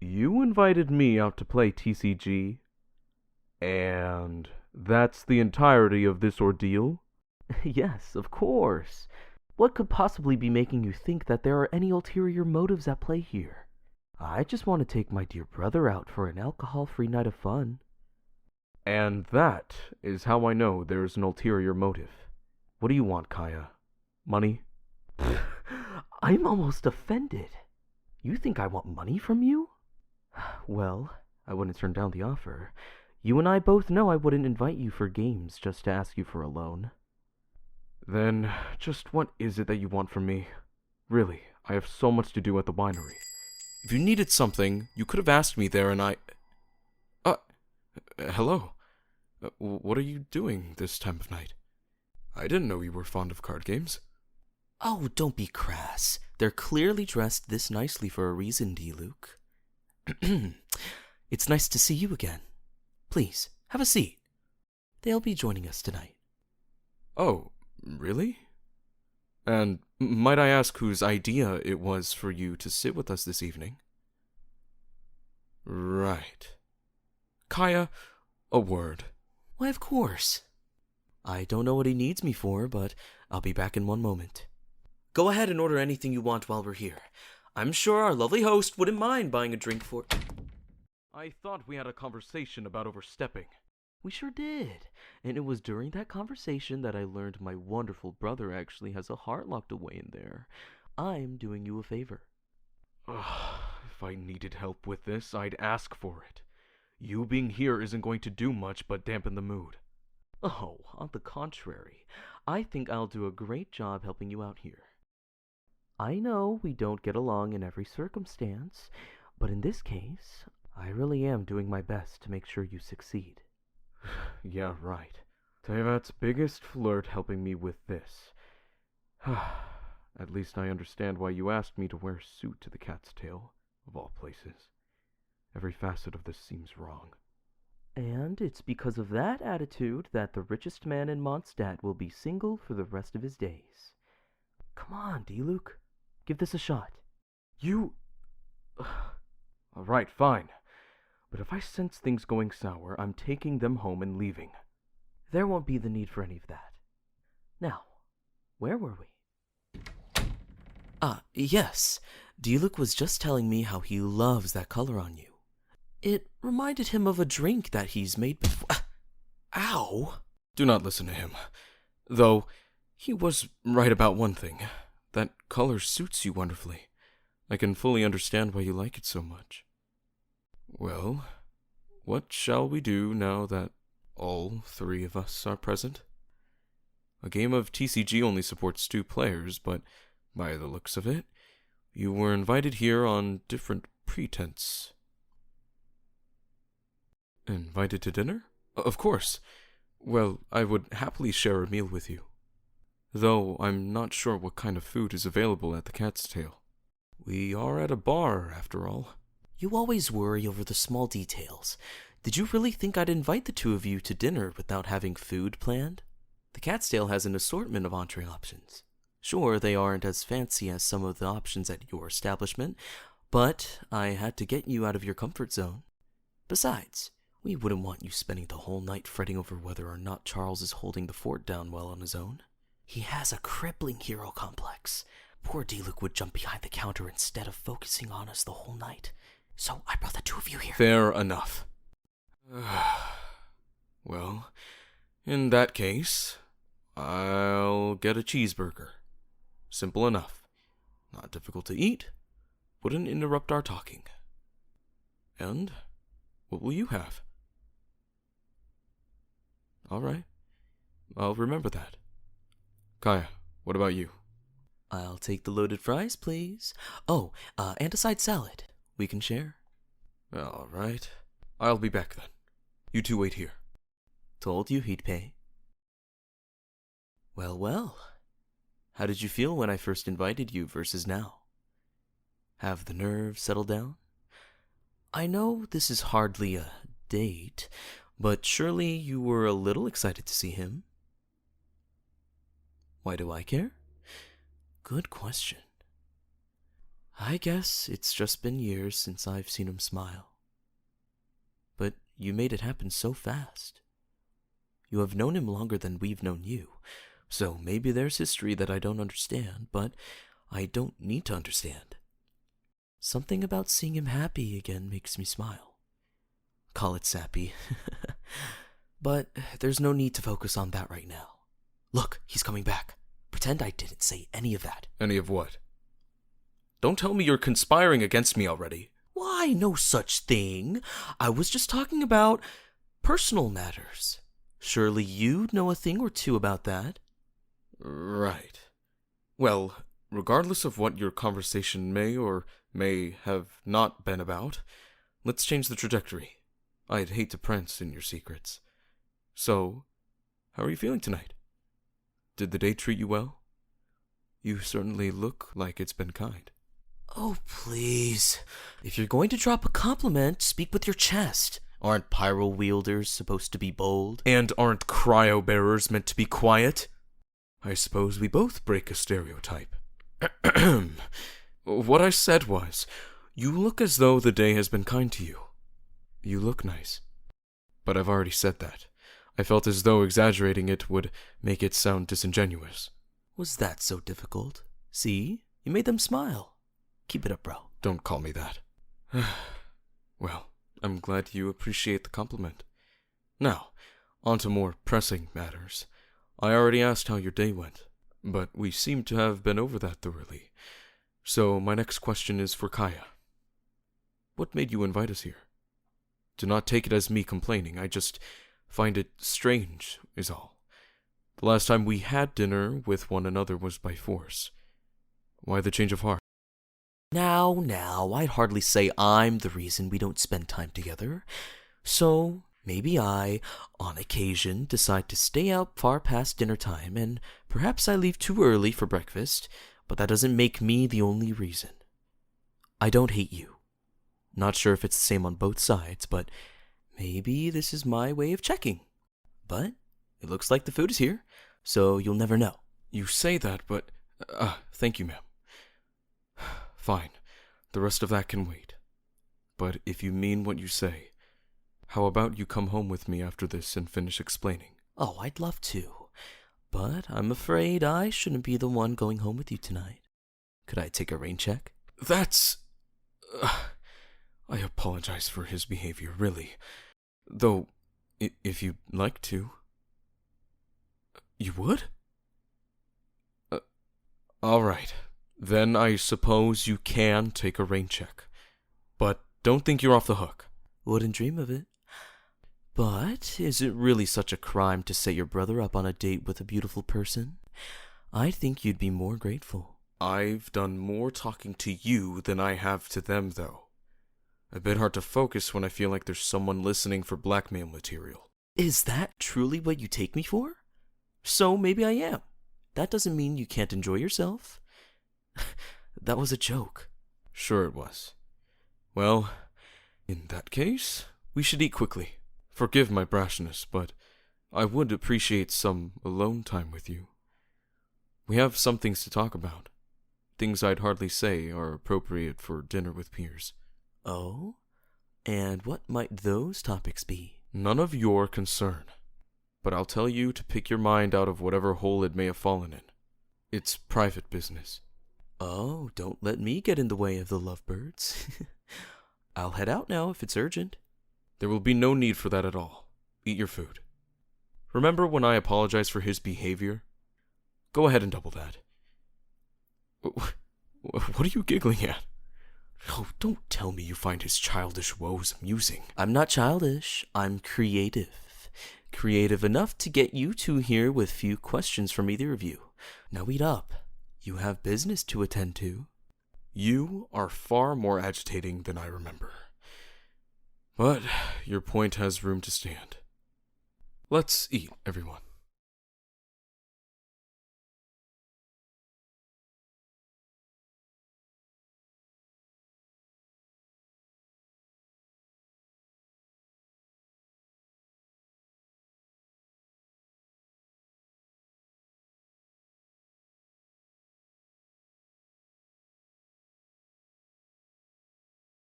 You invited me out to play TCG, and that's the entirety of this ordeal? Yes, of course. What could possibly be making you think that there are any ulterior motives at play here? I just want to take my dear brother out for an alcohol-free night of fun. And that is how I know there's an ulterior motive. What do you want, Kaeya? Money? I'm almost offended. You think I want money from you? Well, I wouldn't turn down the offer. You and I both know I wouldn't invite you for games just to ask you for a loan. Then, just what is it that you want from me? Really, I have so much to do at the winery. If you needed something, you could have asked me there and hello. What are you doing this time of night? I didn't know you were fond of card games. Oh, don't be crass. They're clearly dressed this nicely for a reason, Diluc. It's nice to see you again. Please, have a seat. They'll be joining us tonight. Oh, really? And might I ask whose idea it was for you to sit with us this evening? Right. Kaeya, a word. Why, of course. I don't know what he needs me for, but I'll be back in one moment. Go ahead and order anything you want while we're here. I'm sure our lovely host wouldn't mind buying a drink for... I thought we had a conversation about overstepping. We sure did. And it was during that conversation that I learned my wonderful brother actually has a heart locked away in there. I'm doing you a favor. If I needed help with this, I'd ask for it. You being here isn't going to do much but dampen the mood. Oh, on the contrary, I think I'll do a great job helping you out here. I know we don't get along in every circumstance, but in this case, I really am doing my best to make sure you succeed. Yeah, right. Tevat's biggest flirt helping me with this. At least I understand why you asked me to wear a suit to the cat's tail, of all places. Every facet of this seems wrong. And it's because of that attitude that the richest man in Mondstadt will be single for the rest of his days. Come on, Diluc. Give this a shot. You... Alright, fine. But if I sense things going sour, I'm taking them home and leaving. There won't be the need for any of that. Now, where were we? Yes. Diluc was just telling me how he loves that color on you. It reminded him of a drink that he's made before. Ow! Do not listen to him. Though, he was right about one thing. That color suits you wonderfully. I can fully understand why you like it so much. Well, what shall we do now that all three of us are present? A game of TCG only supports 2 players, but by the looks of it, you were invited here on different pretense. Invited to dinner? Of course. Well, I would happily share a meal with you. Though I'm not sure what kind of food is available at the Cat's Tail. We are at a bar, after all. You always worry over the small details. Did you really think I'd invite the 2 of you to dinner without having food planned? The Cat's Tail has an assortment of entree options. Sure, they aren't as fancy as some of the options at your establishment, but I had to get you out of your comfort zone. Besides, we wouldn't want you spending the whole night fretting over whether or not Charles is holding the fort down well on his own. He has a crippling hero complex. Poor Diluc would jump behind the counter instead of focusing on us the whole night. So I brought the 2 of you here. Fair enough. Well, in that case, I'll get a cheeseburger. Simple enough. Not difficult to eat. Wouldn't interrupt our talking. And what will you have? All right. I'll remember that. Kaeya, what about you? I'll take the loaded fries, please. Oh, and a side salad. We can share. All right. I'll be back then. You 2 wait here. Told you he'd pay. Well, well. How did you feel when I first invited you versus now? Have the nerves settled down? I know this is hardly a date, but surely you were a little excited to see him. Why do I care? Good question. I guess it's just been years since I've seen him smile. But you made it happen so fast. You have known him longer than we've known you, so maybe there's history that I don't understand, but I don't need to understand. Something about seeing him happy again makes me smile. Call it sappy. But there's no need to focus on that right now. Look, he's coming back. Pretend I didn't say any of that. Any of what? Don't tell me you're conspiring against me already. Why, no such thing. I was just talking about personal matters. Surely you'd know a thing or two about that. Right. Well, regardless of what your conversation may or may have not been about, let's change the trajectory. I'd hate to prance in your secrets. So, how are you feeling tonight? Did the day treat you well? You certainly look like it's been kind. Oh, please. If you're going to drop a compliment, speak with your chest. Aren't pyro wielders supposed to be bold? And aren't cryo bearers meant to be quiet? I suppose we both break a stereotype. What I said was, you look as though the day has been kind to you. You look nice. But I've already said that. I felt as though exaggerating it would make it sound disingenuous. Was that so difficult? See? You made them smile. Keep it up, bro. Don't call me that. Well, I'm glad you appreciate the compliment. Now, on to more pressing matters. I already asked how your day went, but we seem to have been over that thoroughly. So my next question is for Kaeya. What made you invite us here? Do not take it as me complaining, I just find it strange, is all. The last time we had dinner with one another was by force. Why the change of heart? Now, I'd hardly say I'm the reason we don't spend time together. So, maybe I, on occasion, decide to stay out far past dinner time, and perhaps I leave too early for breakfast, but that doesn't make me the only reason. I don't hate you. Not sure if it's the same on both sides, but maybe this is my way of checking. But it looks like the food is here, so you'll never know. You say that, but... thank you, ma'am. Fine. The rest of that can wait. But if you mean what you say, how about you come home with me after this and finish explaining? Oh, I'd love to. But I'm afraid I shouldn't be the one going home with you tonight. Could I take a rain check? That's... I apologize for his behavior, really. Though, if you'd like to... You would? All right. Then I suppose you can take a rain check. But don't think you're off the hook. Wouldn't dream of it. But is it really such a crime to set your brother up on a date with a beautiful person? I think you'd be more grateful. I've done more talking to you than I have to them, though. A bit hard to focus when I feel like there's someone listening for blackmail material. Is that truly what you take me for? So maybe I am. That doesn't mean you can't enjoy yourself. That was a joke. Sure it was. Well, in that case, we should eat quickly. Forgive my brashness, but I would appreciate some alone time with you. We have some things to talk about. Things I'd hardly say are appropriate for dinner with peers. Oh? And what might those topics be? None of your concern. But I'll tell you to pick your mind out of whatever hole it may have fallen in. It's private business. Oh, don't let me get in the way of the lovebirds. I'll head out now if it's urgent. There will be no need for that at all. Eat your food. Remember when I apologized for his behavior? Go ahead and double that. What are you giggling at? Oh, don't tell me you find his childish woes amusing. I'm not childish. I'm creative. Creative enough to get you two here with few questions from either of you. Now eat up. You have business to attend to. You are far more agitating than I remember. But your point has room to stand. Let's eat, everyone.